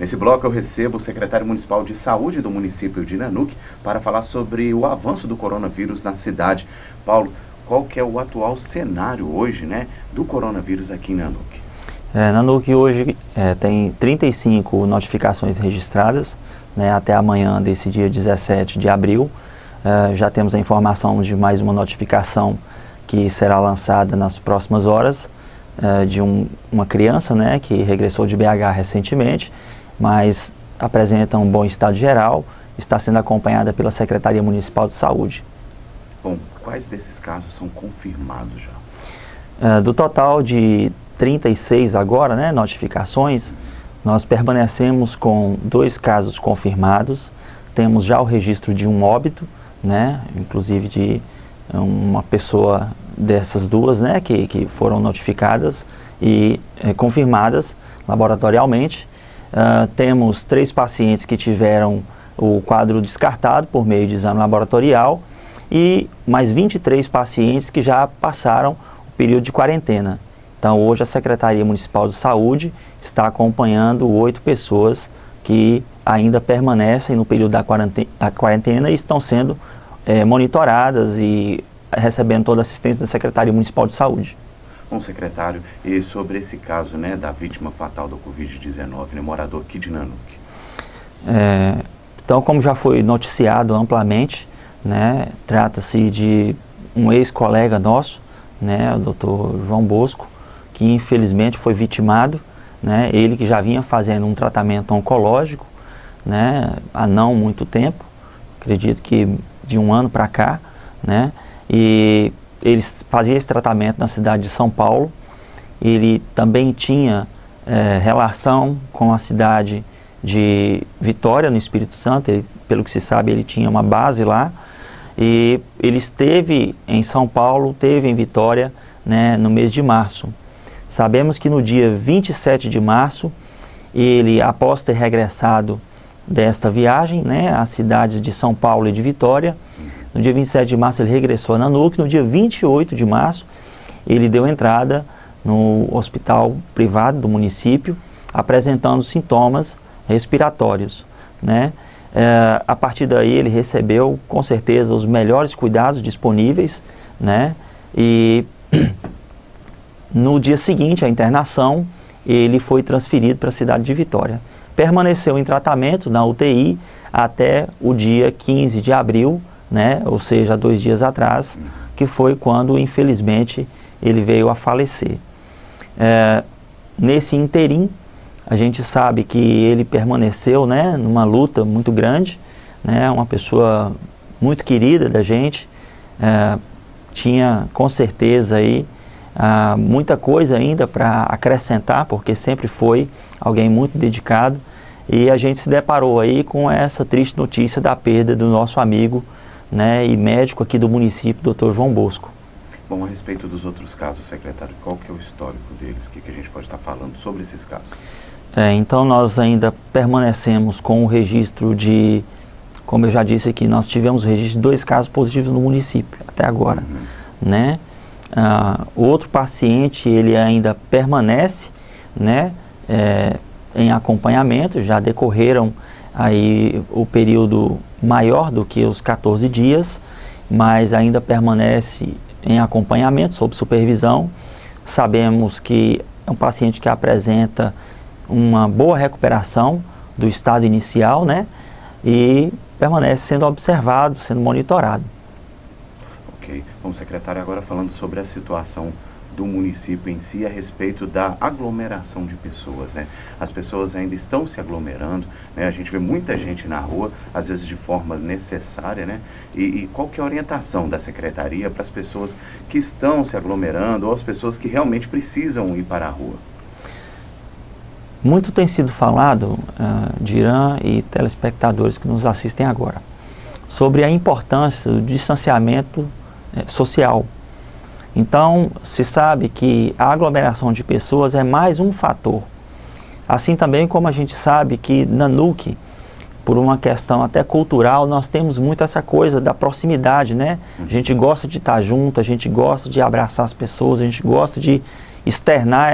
Nesse bloco eu recebo o secretário municipal de saúde do município de Nanuque para falar sobre o avanço do coronavírus na cidade. Paulo, qual que é o atual cenário hoje, né, do coronavírus aqui em Nanuque? Nanuque hoje tem 35 notificações registradas, né, até amanhã desse dia 17 de abril. Já temos a informação de mais uma notificação que será lançada nas próximas horas, de uma criança, né, que regressou de BH recentemente, mas apresenta um bom estado geral, está sendo acompanhada pela Secretaria Municipal de Saúde. Bom, quais desses casos são confirmados já? Do total de 36 agora, né, notificações, nós permanecemos com 2 casos confirmados, temos já o registro de um óbito, né, inclusive de uma pessoa dessas duas, né, que foram notificadas e confirmadas laboratorialmente. Temos 3 pacientes que tiveram o quadro descartado por meio de exame laboratorial e mais 23 pacientes que já passaram o período de quarentena. Então hoje a Secretaria Municipal de Saúde está acompanhando 8 pessoas que ainda permanecem no período da quarentena e estão sendo monitoradas e recebendo toda a assistência da Secretaria Municipal de Saúde. Bom, secretário, e sobre esse caso, né, da vítima fatal da Covid-19, né, morador aqui de Nanuque? Então, como já foi noticiado amplamente, né, trata-se de um ex-colega nosso, né, o Dr. João Bosco, que infelizmente foi vitimado, né, ele que já vinha fazendo um tratamento oncológico, né, há não muito tempo, acredito que de um ano para cá, né, e ele fazia esse tratamento na cidade de São Paulo. Ele também tinha relação com a cidade de Vitória, no Espírito Santo. Ele, pelo que se sabe, ele tinha uma base lá. E ele esteve em São Paulo, esteve em Vitória, né, no mês de março. Sabemos que no dia 27 de março, ele, após ter regressado desta viagem, né, às cidades de São Paulo e de Vitória, no dia 27 de março ele regressou a Nanuque. No dia 28 de março ele deu entrada no hospital privado do município, apresentando sintomas respiratórios, né? A partir daí ele recebeu com certeza os melhores cuidados disponíveis, né? E no dia seguinte à internação ele foi transferido para a cidade de Vitória. Permaneceu em tratamento na UTI até o dia 15 de abril, né, ou seja, 2 dias atrás, que foi quando, infelizmente, ele veio a falecer. Nesse interim, a gente sabe que ele permaneceu, né, numa luta muito grande, né, uma pessoa muito querida da gente, tinha com certeza aí muita coisa ainda para acrescentar, porque sempre foi alguém muito dedicado, e a gente se deparou aí com essa triste notícia da perda do nosso amigo, né, e médico aqui do município, Dr. João Bosco. Bom, a respeito dos outros casos, secretário, qual que é o histórico deles? O que a gente pode estar falando sobre esses casos? Então nós ainda permanecemos com o registro de, como eu já disse aqui, nós tivemos o registro de 2 casos positivos no município, até agora, né? O outro paciente, ele ainda permanece, né, em acompanhamento, já decorreram aí o período maior do que os 14 dias, mas ainda permanece em acompanhamento, sob supervisão. Sabemos que é um paciente que apresenta uma boa recuperação do estado inicial, né, e permanece sendo observado, sendo monitorado. Ok. Bom, secretário, agora falando sobre a situação do município em si a respeito da aglomeração de pessoas, né? As pessoas ainda estão se aglomerando, né? A gente vê muita gente na rua, às vezes de forma necessária, né? E qual que é a orientação da secretaria para as pessoas que estão se aglomerando ou as pessoas que realmente precisam ir para a rua? Muito tem sido falado, Diran e telespectadores que nos assistem agora, sobre a importância do distanciamento social. Então, se sabe que a aglomeração de pessoas é mais um fator. Assim também como a gente sabe que Nanuque, por uma questão até cultural, nós temos muito essa coisa da proximidade, né? A gente gosta de estar junto, a gente gosta de abraçar as pessoas, a gente gosta de externar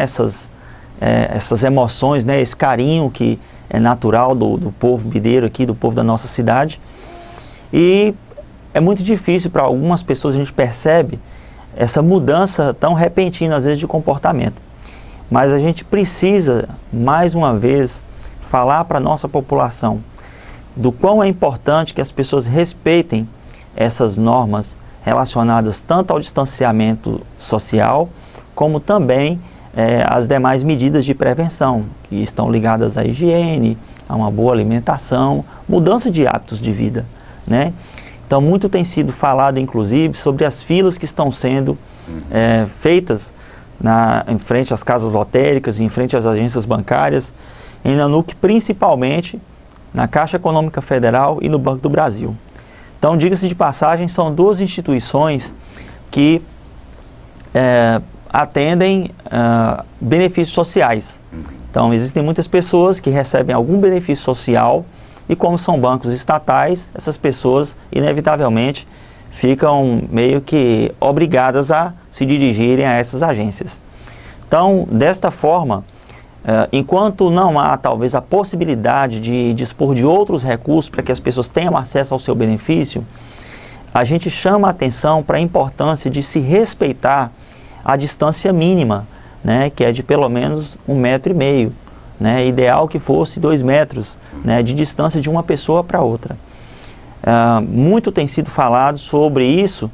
essas emoções, né, esse carinho que é natural do povo mineiro aqui, do povo da nossa cidade. E é muito difícil para algumas pessoas, a gente percebe essa mudança tão repentina às vezes de comportamento. Mas a gente precisa, mais uma vez, falar para a nossa população do quão é importante que as pessoas respeitem essas normas relacionadas tanto ao distanciamento social, como também as demais medidas de prevenção, que estão ligadas à higiene, a uma boa alimentação, mudança de hábitos de vida, né? Então, muito tem sido falado, inclusive, sobre as filas que estão sendo feitas em frente às casas lotéricas, em frente às agências bancárias, em Nanuque, principalmente na Caixa Econômica Federal e no Banco do Brasil. Então, diga-se de passagem, são duas instituições que atendem benefícios sociais. Então, existem muitas pessoas que recebem algum benefício social e, como são bancos estatais, essas pessoas, inevitavelmente, ficam meio que obrigadas a se dirigirem a essas agências. Então, desta forma, enquanto não há, talvez, a possibilidade de dispor de outros recursos para que as pessoas tenham acesso ao seu benefício, a gente chama a atenção para a importância de se respeitar a distância mínima, né, que é de pelo menos 1,5 metro, né, ideal que fosse 2 metros, né, de distância de uma pessoa para outra. Muito tem sido falado sobre isso,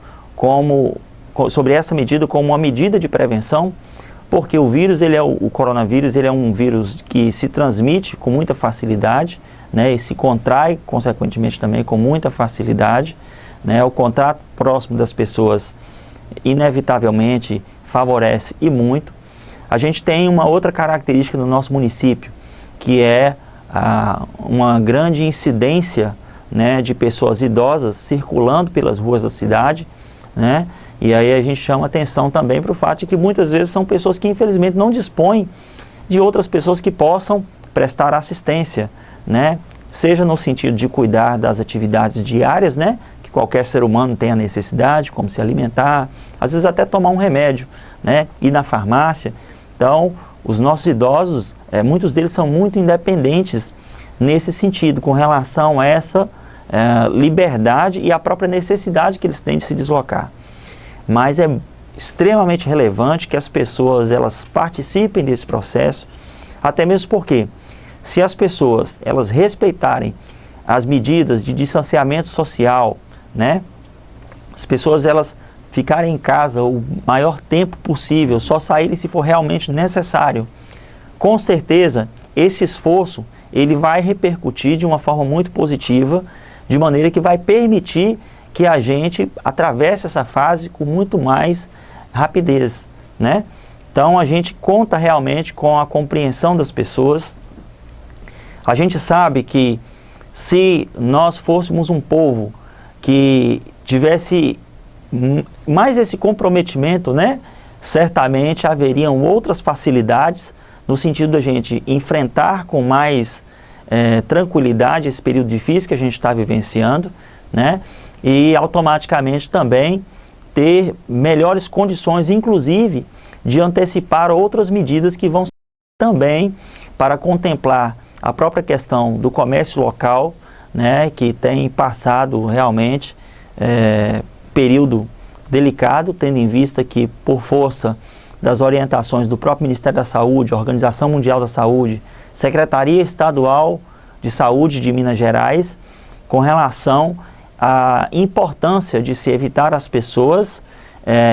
sobre essa medida como uma medida de prevenção, porque o vírus, o coronavírus, ele é um vírus que se transmite com muita facilidade, né, e se contrai, consequentemente, também com muita facilidade, né, o contato próximo das pessoas, inevitavelmente, favorece e muito. A gente tem uma outra característica no nosso município, que é uma grande incidência, né, de pessoas idosas circulando pelas ruas da cidade, né, e aí a gente chama atenção também para o fato de que muitas vezes são pessoas que infelizmente não dispõem de outras pessoas que possam prestar assistência, né, seja no sentido de cuidar das atividades diárias, né, que qualquer ser humano tem a necessidade, como se alimentar, às vezes até tomar um remédio, né, ir na farmácia. Então, os nossos idosos, muitos deles são muito independentes nesse sentido, com relação a essa liberdade e a própria necessidade que eles têm de se deslocar. Mas é extremamente relevante que as pessoas elas participem desse processo, até mesmo porque, se as pessoas elas respeitarem as medidas de distanciamento social, né, as pessoas elas ficarem em casa o maior tempo possível, só saírem se for realmente necessário, com certeza esse esforço ele vai repercutir de uma forma muito positiva, de maneira que vai permitir que a gente atravesse essa fase com muito mais rapidez, né? Então a gente conta realmente com a compreensão das pessoas. A gente sabe que se nós fôssemos um povo que tivesse mais esse comprometimento, né, certamente haveriam outras facilidades no sentido da gente enfrentar com mais tranquilidade esse período difícil que a gente está vivenciando, né, e automaticamente também ter melhores condições, inclusive, de antecipar outras medidas que vão também para contemplar a própria questão do comércio local, né, que tem passado realmente período delicado, tendo em vista que, por força das orientações do próprio Ministério da Saúde, Organização Mundial da Saúde, Secretaria Estadual de Saúde de Minas Gerais, com relação à importância de se evitar as pessoas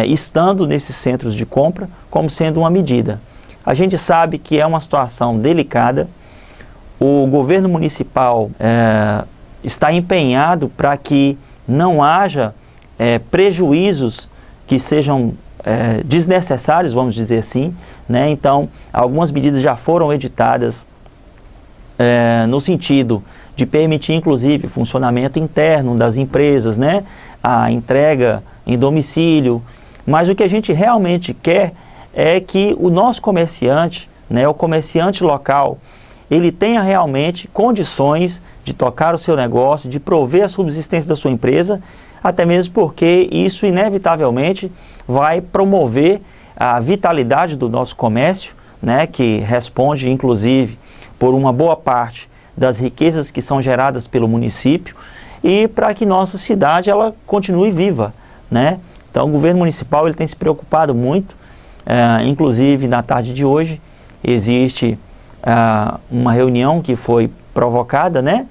estando nesses centros de compra como sendo uma medida. A gente sabe que é uma situação delicada, o governo municipal está empenhado para que não haja prejuízos que sejam desnecessários, vamos dizer assim, né? Então, algumas medidas já foram editadas no sentido de permitir, inclusive, funcionamento interno das empresas, né? A entrega em domicílio, mas o que a gente realmente quer é que o nosso comerciante, né, o comerciante local, ele tenha realmente condições de tocar o seu negócio, de prover a subsistência da sua empresa, até mesmo porque isso inevitavelmente vai promover a vitalidade do nosso comércio, né, que responde inclusive por uma boa parte das riquezas que são geradas pelo município, e para que nossa cidade ela continue viva, né? Então o governo municipal ele tem se preocupado muito, inclusive na tarde de hoje existe uma reunião que foi provocada, né,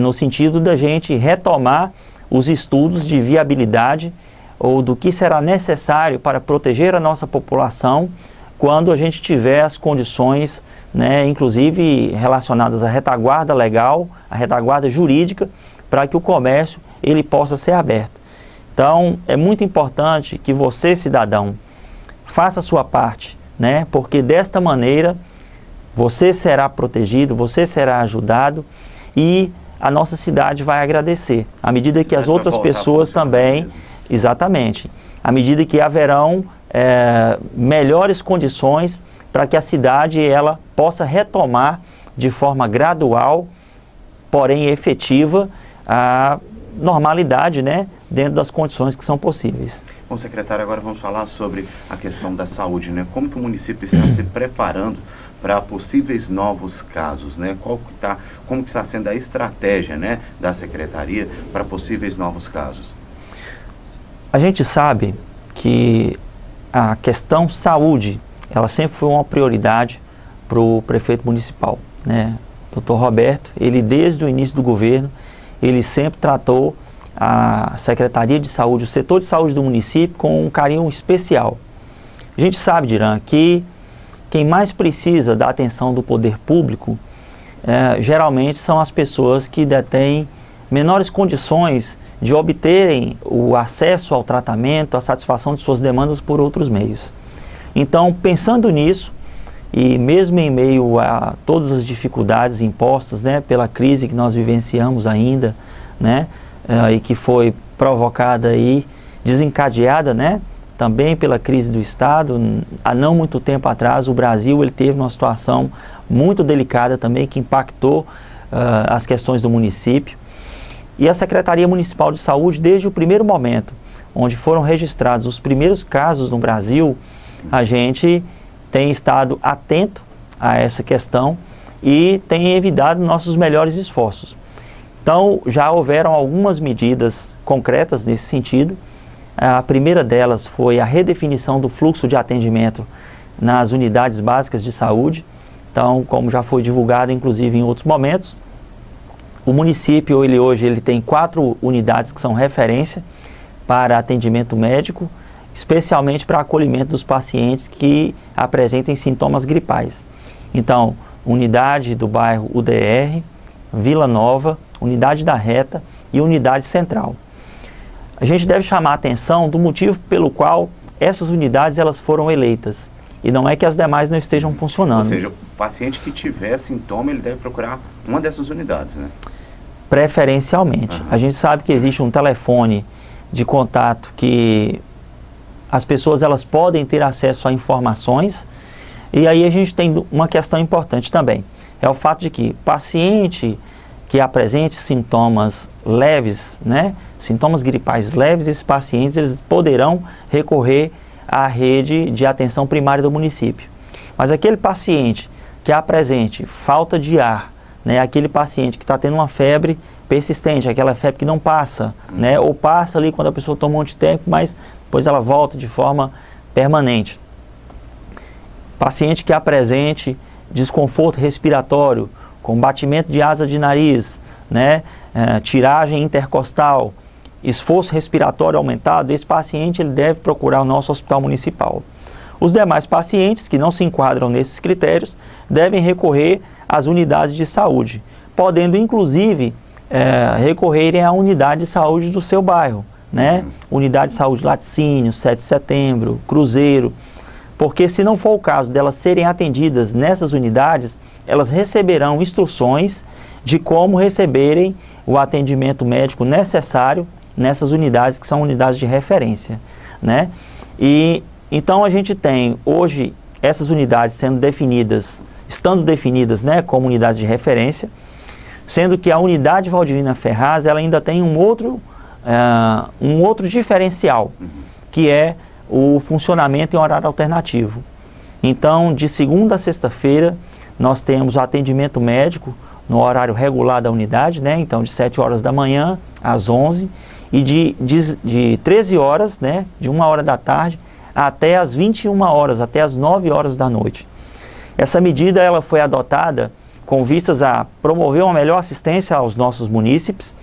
no sentido da gente retomar os estudos de viabilidade ou do que será necessário para proteger a nossa população quando a gente tiver as condições, né, inclusive relacionadas à retaguarda legal, à retaguarda jurídica, para que o comércio ele possa ser aberto. Então é muito importante que você, cidadão, faça a sua parte, né, porque desta maneira você será protegido, você será ajudado e a nossa cidade vai agradecer, à medida que as outras pessoas também, exatamente, à medida que haverão melhores condições para que a cidade ela possa retomar de forma gradual, porém efetiva, a normalidade, né, dentro das condições que são possíveis. Bom, secretário, agora vamos falar sobre a questão da saúde, né? Como que o município está se preparando para possíveis novos casos, né? Como que está sendo a estratégia, né, da secretaria para possíveis novos casos? A gente sabe que a questão saúde, ela sempre foi uma prioridade para o prefeito municipal, né? Dr. Roberto, ele desde o início do governo, ele sempre tratou a Secretaria de Saúde, o setor de saúde do município com um carinho especial. A gente sabe, Diran, que quem mais precisa da atenção do poder público, geralmente são as pessoas que detêm menores condições de obterem o acesso ao tratamento, a satisfação de suas demandas por outros meios. Então, pensando nisso, e mesmo em meio a todas as dificuldades impostas, né, pela crise que nós vivenciamos ainda, né, e que foi provocada e desencadeada, né, também pela crise do Estado, há não muito tempo atrás o Brasil ele teve uma situação muito delicada também que impactou as questões do município. E a Secretaria Municipal de Saúde, desde o primeiro momento, onde foram registrados os primeiros casos no Brasil, a gente tem estado atento a essa questão e tem evitado nossos melhores esforços. Então, já houveram algumas medidas concretas nesse sentido. A primeira delas foi a redefinição do fluxo de atendimento nas unidades básicas de saúde. Então, como já foi divulgado, inclusive em outros momentos, o município hoje ele tem 4 unidades que são referência para atendimento médico, especialmente para acolhimento dos pacientes que apresentem sintomas gripais. Então, unidade do bairro UDR, Vila Nova, unidade da Reta e unidade central. A gente deve chamar a atenção do motivo pelo qual essas unidades elas foram eleitas. E não é que as demais não estejam funcionando. Ou seja, o paciente que tiver sintoma, ele deve procurar uma dessas unidades, né? Preferencialmente. A gente sabe que existe um telefone de contato que as pessoas elas podem ter acesso a informações, e aí a gente tem uma questão importante também. É o fato de que paciente que apresente sintomas leves, né, sintomas gripais leves, esses pacientes eles poderão recorrer à rede de atenção primária do município. Mas aquele paciente que apresente falta de ar, né, aquele paciente que está tendo uma febre persistente, aquela febre que não passa, né, ou passa ali quando a pessoa toma um antitépico, mas depois ela volta de forma permanente. Paciente que apresente desconforto respiratório, com batimento de asa de nariz, né, tiragem intercostal, esforço respiratório aumentado, esse paciente ele deve procurar o nosso hospital municipal. Os demais pacientes que não se enquadram nesses critérios devem recorrer às unidades de saúde, podendo inclusive recorrerem à unidade de saúde do seu bairro, né? Unidade de saúde Laticínio, 7 de Setembro, Cruzeiro, porque se não for o caso delas serem atendidas nessas unidades, elas receberão instruções de como receberem o atendimento médico necessário nessas unidades que são unidades de referência, né? E então a gente tem hoje essas unidades estando definidas, né, como unidades de referência, sendo que a unidade Valdivina Ferraz ela ainda tem um outro diferencial, que é o funcionamento em horário alternativo. Então, de segunda a sexta-feira, nós temos o atendimento médico no horário regular da unidade, né? Então, de 7 horas da manhã às 11, e de 13 horas, né? De 1 hora da tarde, até às 21 horas, até às 9 horas da noite. Essa medida ela foi adotada com vistas a promover uma melhor assistência aos nossos munícipes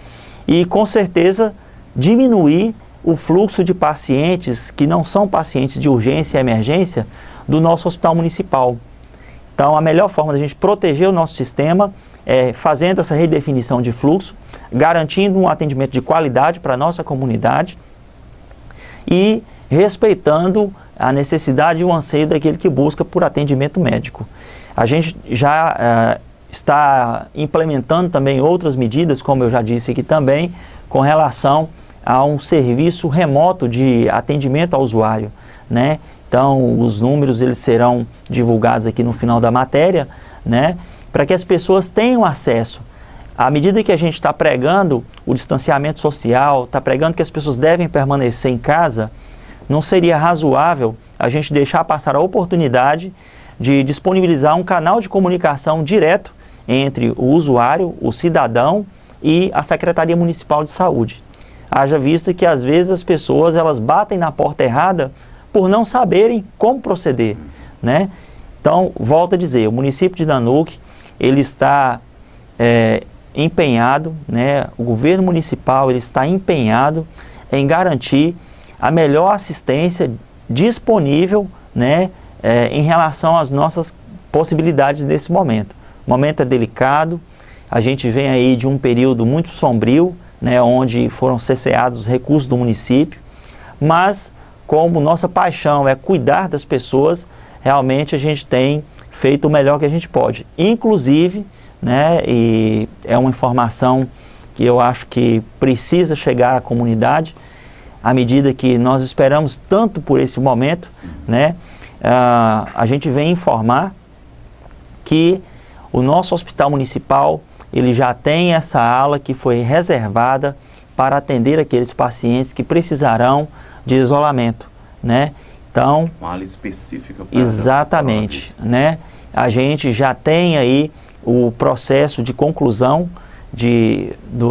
e, com certeza, diminuir o fluxo de pacientes que não são pacientes de urgência e emergência do nosso hospital municipal. Então, a melhor forma da gente proteger o nosso sistema é fazendo essa redefinição de fluxo, garantindo um atendimento de qualidade para a nossa comunidade e respeitando a necessidade e o anseio daquele que busca por atendimento médico. A gente já está implementando também outras medidas, como eu já disse aqui também, com relação a um serviço remoto de atendimento ao usuário, né? Então, os números eles serão divulgados aqui no final da matéria, né? Para que as pessoas tenham acesso. À medida que a gente está pregando o distanciamento social, está pregando que as pessoas devem permanecer em casa, não seria razoável a gente deixar passar a oportunidade de disponibilizar um canal de comunicação direto entre o usuário, o cidadão e a Secretaria Municipal de Saúde. Haja vista que às vezes as pessoas elas batem na porta errada por não saberem como proceder, né? Então, volto a dizer, o município de Nanuque, ele está empenhado, né? O governo municipal ele está empenhado em garantir a melhor assistência disponível, né? Em relação às nossas possibilidades nesse momento. O momento é delicado, a gente vem aí de um período muito sombrio, né? Onde foram cesseados os recursos do município, mas como nossa paixão é cuidar das pessoas, realmente a gente tem feito o melhor que a gente pode. Inclusive, né, e é uma informação que eu acho que precisa chegar à comunidade, à medida que nós esperamos tanto por esse momento, né, a gente vem informar que o nosso hospital municipal, ele já tem essa ala que foi reservada para atender aqueles pacientes que precisarão de isolamento, né? Então, uma ala específica para exatamente, né? A gente já tem aí o processo de conclusão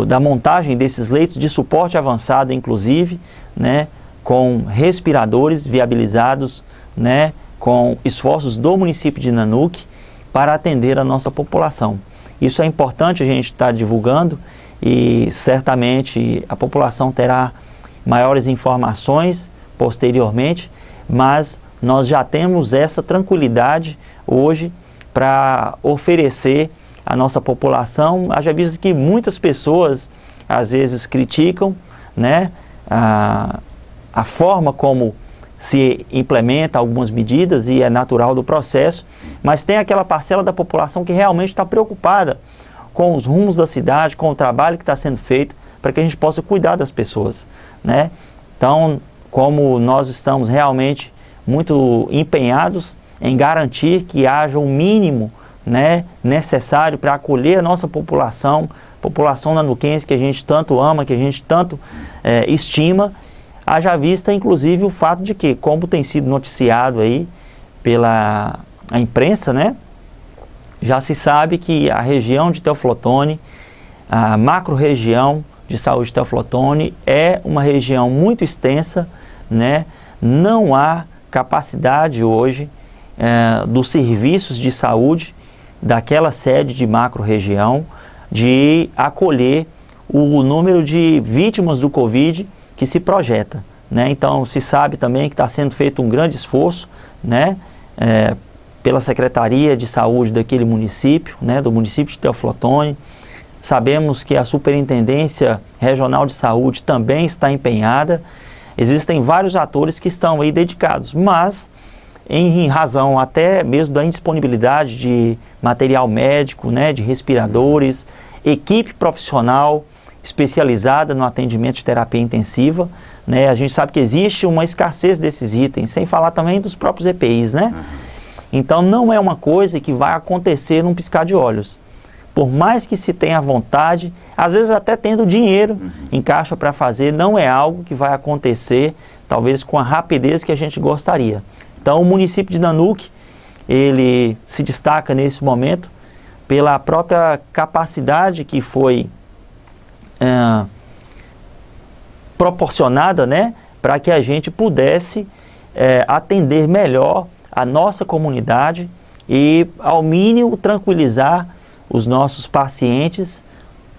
da montagem desses leitos de suporte avançado, inclusive, né? Com respiradores viabilizados, né? Com esforços do município de Nanuque para atender a nossa população. Isso é importante a gente estar divulgando e certamente a população terá maiores informações posteriormente, mas nós já temos essa tranquilidade hoje para oferecer à nossa população. Haja visto que muitas pessoas às vezes criticam, né, a forma como se implementa algumas medidas e é natural do processo, mas tem aquela parcela da população que realmente está preocupada com os rumos da cidade, com o trabalho que está sendo feito para que a gente possa cuidar das pessoas, né? Então, como nós estamos realmente muito empenhados em garantir que haja o mínimo, né, necessário para acolher a nossa população nanuquense que a gente tanto ama, que a gente tanto estima, haja vista inclusive o fato de que, como tem sido noticiado aí pela imprensa, né, já se sabe que a região de Teoflotone, a macro-região de saúde de Teoflotone é uma região muito extensa, né? Não há capacidade hoje dos serviços de saúde daquela sede de macro-região de acolher o número de vítimas do Covid que se projeta, né? Então se sabe também que está sendo feito um grande esforço, né? Pela Secretaria de Saúde daquele município, né? Do município de Teoflotone. Sabemos que a Superintendência Regional de Saúde também está empenhada. Existem vários atores que estão aí dedicados, mas em razão até mesmo da indisponibilidade de material médico, né, de respiradores, equipe profissional especializada no atendimento de terapia intensiva, né, a gente sabe que existe uma escassez desses itens, sem falar também dos próprios EPIs, né? Então não é uma coisa que vai acontecer num piscar de olhos. Por mais que se tenha vontade, às vezes até tendo dinheiro em caixa para fazer, não é algo que vai acontecer, talvez com a rapidez que a gente gostaria. Então o município de Nanuque, ele se destaca nesse momento pela própria capacidade que foi proporcionada, né, para que a gente pudesse atender melhor a nossa comunidade e, ao mínimo, tranquilizar os nossos pacientes.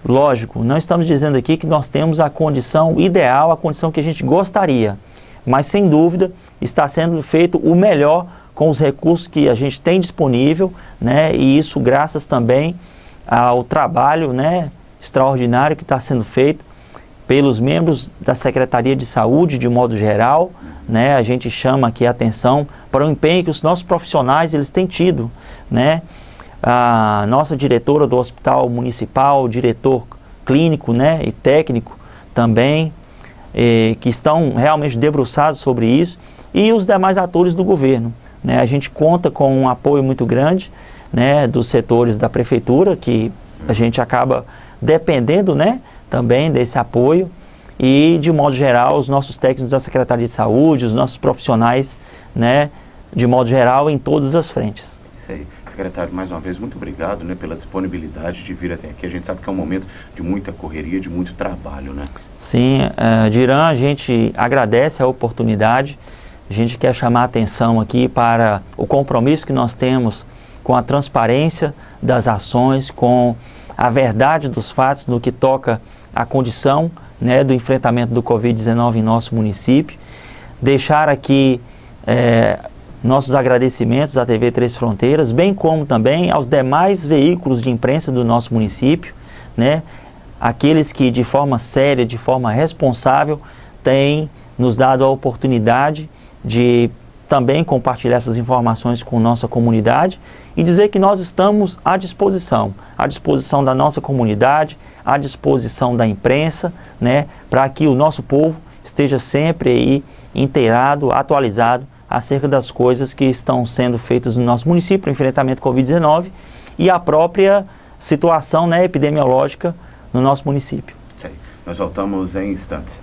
Lógico, não estamos dizendo aqui que nós temos a condição ideal, a condição que a gente gostaria, mas sem dúvida está sendo feito o melhor com os recursos que a gente tem disponível, né, e isso graças também ao trabalho, né, extraordinário que está sendo feito pelos membros da Secretaria de Saúde de modo geral, né. A gente chama aqui a atenção para o empenho que os nossos profissionais eles têm tido, né. A nossa diretora do Hospital Municipal, o diretor clínico, né, e técnico também, que estão realmente debruçados sobre isso, e os demais atores do governo, né. A gente conta com um apoio muito grande, né, dos setores da prefeitura, que a gente acaba dependendo, né, também desse apoio, e de modo geral os nossos técnicos da Secretaria de Saúde, os nossos profissionais, né, de modo geral em todas as frentes. Isso aí. Secretário, mais uma vez, muito obrigado, né, pela disponibilidade de vir até aqui. A gente sabe que é um momento de muita correria, de muito trabalho, né? Sim, Diran, a gente agradece a oportunidade. A gente quer chamar a atenção aqui para o compromisso que nós temos com a transparência das ações, com a verdade dos fatos no que toca à condição, né, do enfrentamento do Covid-19 em nosso município. Deixar aqui nossos agradecimentos à TV Três Fronteiras, bem como também aos demais veículos de imprensa do nosso município, né, aqueles que de forma séria, de forma responsável, têm nos dado a oportunidade de também compartilhar essas informações com nossa comunidade e dizer que nós estamos à disposição da nossa comunidade, à disposição da imprensa, né, para que o nosso povo esteja sempre aí inteirado, atualizado acerca das coisas que estão sendo feitas no nosso município para o enfrentamento do Covid-19 e a própria situação, né, epidemiológica no nosso município. Nós voltamos em instantes.